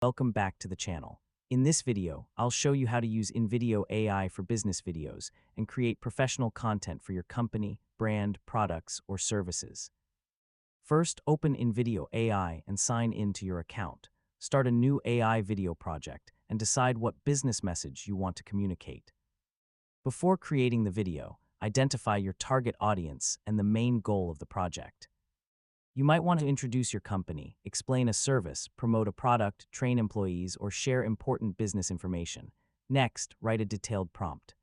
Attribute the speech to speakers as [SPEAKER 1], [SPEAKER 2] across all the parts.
[SPEAKER 1] Welcome back to the channel. In this video, I'll show you how to use InVideo AI for business videos and create professional content for your company, brand, products, or services. First, open InVideo AI and sign in to your account. Start a new AI video project and decide what business message you want to communicate. Before creating the video, identify your target audience and the main goal of the project. You might want to introduce your company, explain a service, promote a product, train employees, or share important business information. Next, write a detailed prompt.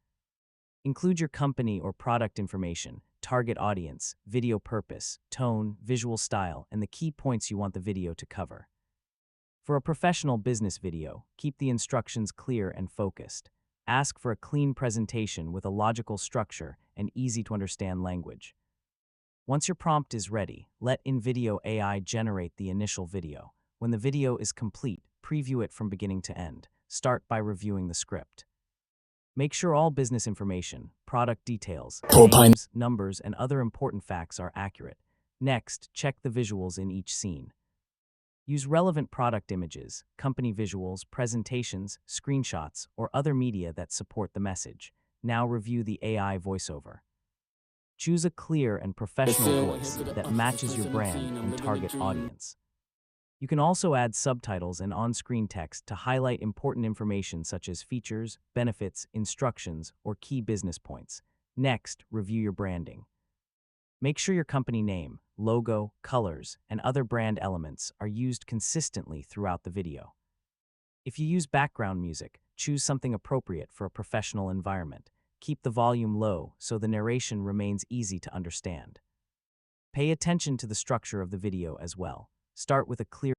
[SPEAKER 1] Include your company or product information, target audience, video purpose, tone, visual style, and the key points you want the video to cover. For a professional business video, keep the instructions clear and focused. Ask for a clean presentation with a logical structure and easy-to-understand language. Once your prompt is ready, let InVideo AI generate the initial video. When the video is complete, preview it from beginning to end. Start by reviewing the script. Make sure all business information, product details, names, numbers, and other important facts are accurate. Next, check the visuals in each scene. Use relevant product images, company visuals, presentations, screenshots, or other media that support the message. Now review the AI voiceover. Choose a clear and professional voice that matches your brand and target audience. You can also add subtitles and on-screen text to highlight important information such as features, benefits, instructions, or key business points. Next, review your branding. Make sure your company name, logo, colors, and other brand elements are used consistently throughout the video. If you use background music, choose something appropriate for a professional environment. Keep the volume low so the narration remains easy to understand. Pay attention to the structure of the video as well. Start with a clear